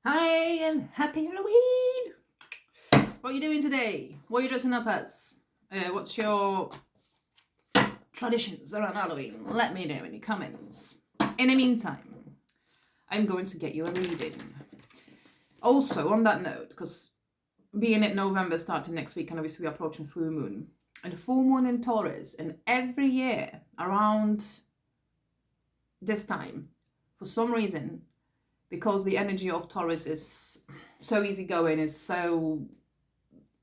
Hi and happy Halloween! What are you doing today? What are you dressing up as? What's your traditions around Halloween? Let me know in the comments. In the meantime, I'm going to get you a reading. Also, on that note, because being it November starting next week and obviously we're approaching full moon, and full moon in Taurus, and every year around this time, for some reason, because the energy of Taurus is so easygoing, is so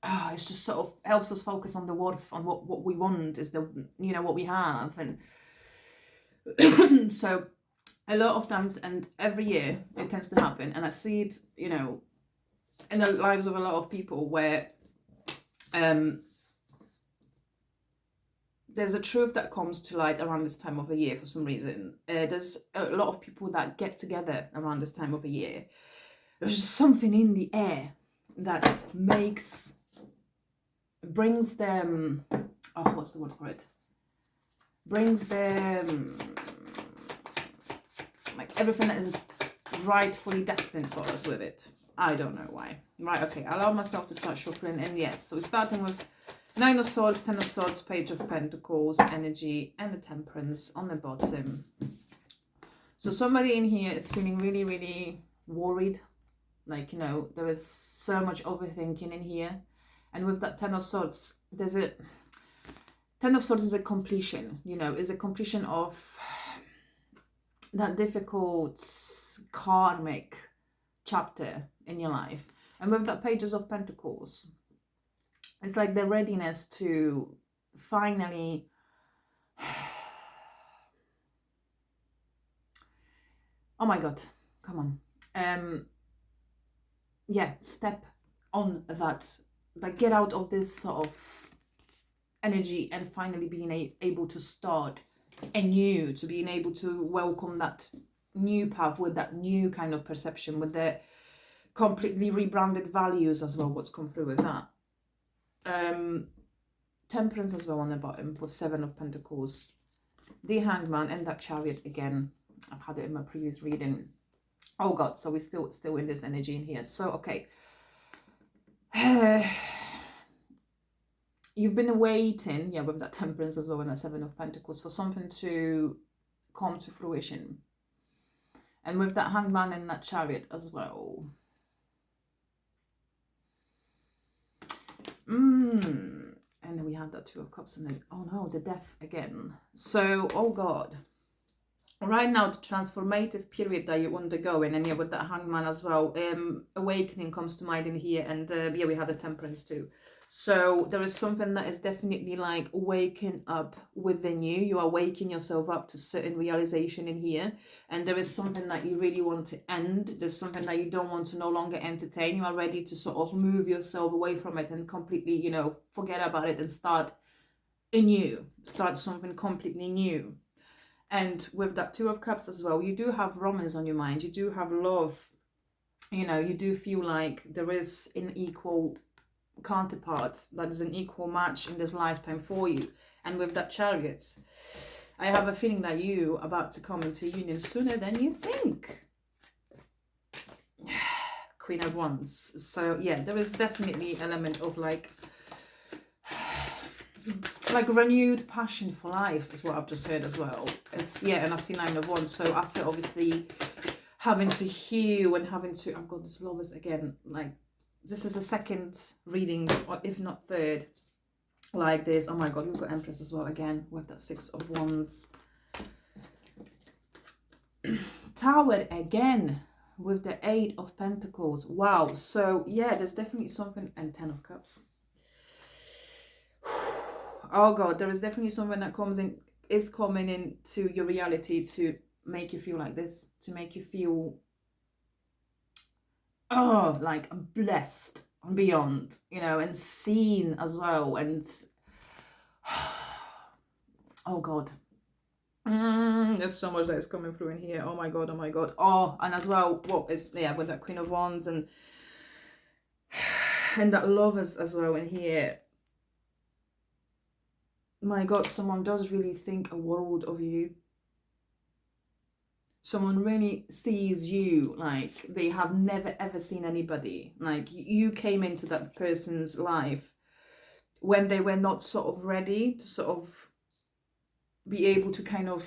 it's just sort of helps us focus on the worth, on what we want is the what we have, and so a lot of times and every year it tends to happen, and I see it in the lives of a lot of people where there's a truth that comes to light around this time of the year for some reason. There's a lot of people that get together around this time of the year. There's just something in the air that brings them, oh, what's the word for it? Brings them like everything that is rightfully destined for us with it. I don't know why. Right, okay, allow myself to start shuffling, and yes, so we're starting with Nine of Swords, Ten of Swords, Page of Pentacles, energy, and the Temperance on the bottom. So somebody in here is feeling really, really worried. Like, there is so much overthinking in here. And with that Ten of Swords, Ten of Swords is a completion, is a completion of that difficult karmic chapter in your life. And with that Pages of Pentacles, it's like the readiness to finally oh my god, come on. Step on that, like get out of this sort of energy and finally being able to start anew, to being able to welcome that new path with that new kind of perception, with the completely rebranded values as well, what's come through with that. Temperance as well on the bottom with Seven of Pentacles, the Hangman, and that Chariot again. I've had it in my previous reading. Oh god, so we're still in this energy in here. So okay. You've been waiting, with that Temperance as well and that Seven of Pentacles, for something to come to fruition. And with that Hangman and that Chariot as well. And then we had that Two of Cups, and then, oh no, the Death again. So, oh god. Right now, the transformative period that you're undergoing, and with that Hangman as well, awakening comes to mind in here, and we had the Temperance too. So there is something that is definitely like waking up within you. You are waking yourself up to certain realization in here, and there is something that you really want to end. There's something that you don't want to no longer entertain. You are ready to sort of move yourself away from it and completely, forget about it and start anew, start something completely new. And with that Two of Cups as well, you do have romance on your mind. You do have love. You do feel like there is an equal counterpart, that is an equal match in this lifetime for you. And with that Chariots, I have a feeling that you are about to come into union sooner than you think. Queen of Wands. So yeah, there is definitely an element of like renewed passion for life is what I've just heard as well. It's and I see Nine of Wands. So after obviously having to heal and having to, I've got this Lovers again, like this is the second reading, or if not third, like this. Oh my god, we've got Empress as well again with that Six of Wands. Tower again with the Eight of Pentacles. Wow. So yeah, there's definitely something, and Ten of Cups. Oh god, there is definitely something that is coming into your reality to make you feel like this, to make you feel like blessed beyond, and seen as well. And oh god, there's so much that is coming through in here. Oh my god, oh my god. Oh, and as well, what is with that Queen of Wands and that Lovers as well in here. My god, someone does really think a world of you. Someone really sees you like they have never ever seen anybody. Like you came into that person's life when they were not sort of ready to sort of be able to kind of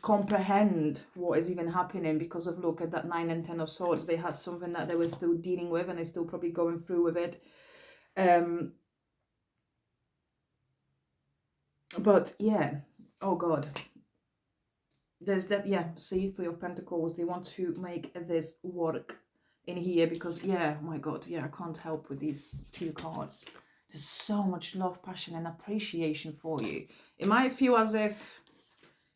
comprehend what is even happening, because of, look at that 9 and 10 of swords. They had something that they were still dealing with, and they're still probably going through with it. But yeah, oh god, there's that. Yeah, see, 3 of Pentacles, they want to make this work in here, because yeah, oh my god, yeah, I can't help with these 2 cards. There's so much love, passion and appreciation for you. It might feel as if,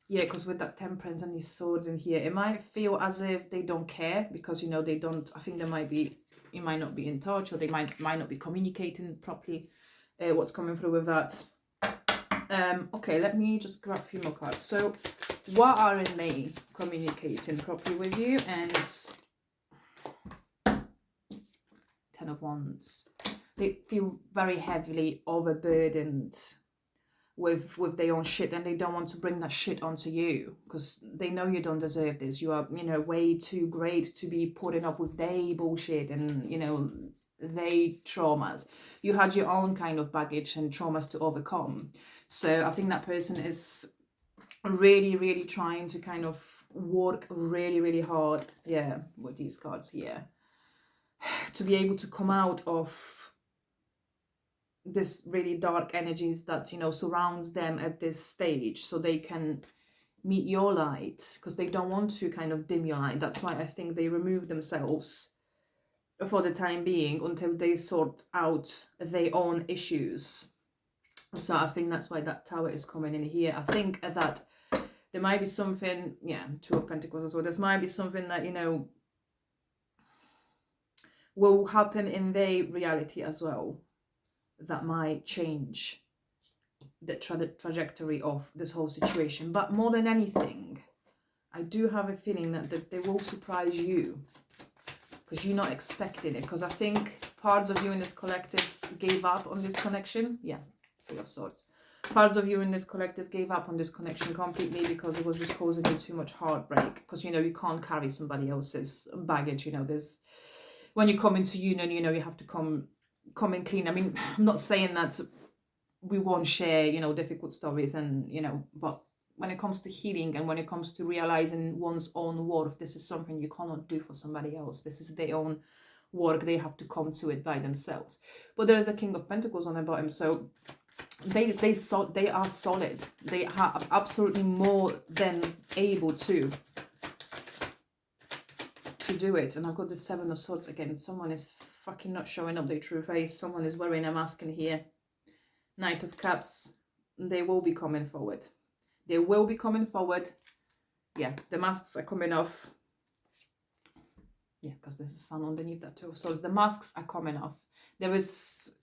yeah, because with that Temperance and these swords in here, it might feel as if they don't care, because, you know, they don't, I think they might be, you might not be in touch, or they might not be communicating properly what's coming through with that. Okay, let me just grab a few more cards. So, why aren't they communicating properly with you? And 10 of Wands. They feel very heavily overburdened with their own shit, and they don't want to bring that shit onto you, because they know you don't deserve this. You are, you know, way too great to be putting up with their bullshit and, you know, their traumas. You had your own kind of baggage and traumas to overcome. So I think that person is really, really trying to kind of work really, really hard, yeah, with these cards here, to be able to come out of this really dark energies that, you know, surrounds them at this stage, so they can meet your light, because they don't want to kind of dim your light. That's why I think they remove themselves for the time being until they sort out their own issues. So I think that's why that Tower is coming in here. I think that there might be something, yeah, 2 of Pentacles as well. There might be something that, you know, will happen in their reality as well, that might change the trajectory of this whole situation. But more than anything, I do have a feeling that they will surprise you, because you're not expecting it. Because I think parts of you in this collective gave up on this connection. Yeah, 3 of Swords. Parts of you in this collective gave up on this connection completely, because it was just causing you too much heartbreak. Because, you know, you can't carry somebody else's baggage. You know, there's, when you come into union, you know, you have to come in clean. I mean, I'm not saying that we won't share, you know, difficult stories, and, you know, but when it comes to healing and when it comes to realizing one's own worth, this is something you cannot do for somebody else. This is their own work. They have to come to it by themselves. But there is a King of Pentacles on the bottom, so they are solid. They are absolutely more than able to do it. And I've got the 7 of Swords again. Someone is fucking not showing up their true face. Someone is wearing a mask in here. Knight of Cups. They will be coming forward. They will be coming forward. Yeah, the masks are coming off. Yeah, because there's a sun underneath that too. So the masks are coming off. There is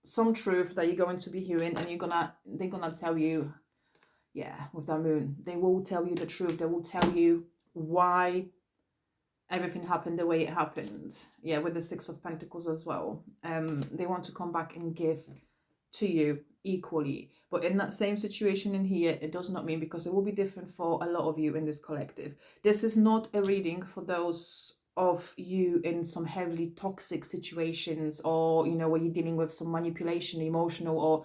some truth that you're going to be hearing, and they're gonna tell you, yeah, with that moon, they will tell you the truth. They will tell you why everything happened the way it happened. Yeah, with the 6 of Pentacles as well. They want to come back and give to you equally. But in that same situation in here, it does not mean, because it will be different for a lot of you in this collective. This is not a reading for those of you in some heavily toxic situations, or, you know, where you're dealing with some manipulation, emotional or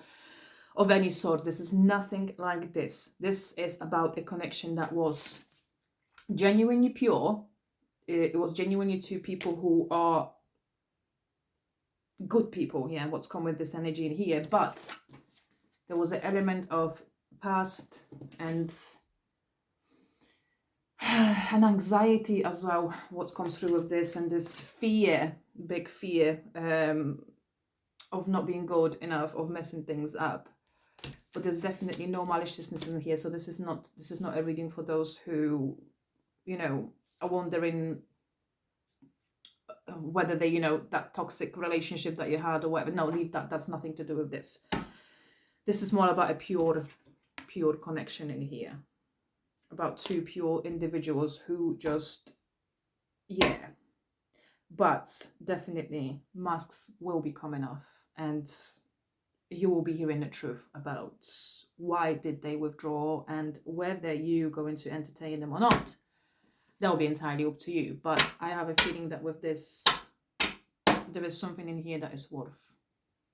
of any sort. This is nothing like this. This is about a connection that was genuinely pure. It was genuinely 2 people who are good people. Yeah, what's come with this energy in here. But there was an element of past and anxiety as well, what comes through with this, and this fear, big fear of not being good enough, of messing things up. But there's definitely no maliciousness in here. So this is not a reading for those who, you know, are wondering whether they, you know, that toxic relationship that you had or whatever. No, leave that. That's nothing to do with this. This is more about a pure connection in here. About 2 pure individuals who just, yeah. But definitely masks will be coming off, and you will be hearing the truth about why did they withdraw and whether you're going to entertain them or not. that'll be entirely up to you. But I have a feeling that with this, there is something in here that is worth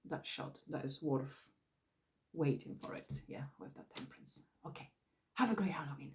that shot, that is worth waiting for it. Yeah, with that Temperance. Okay. Have a great Halloween.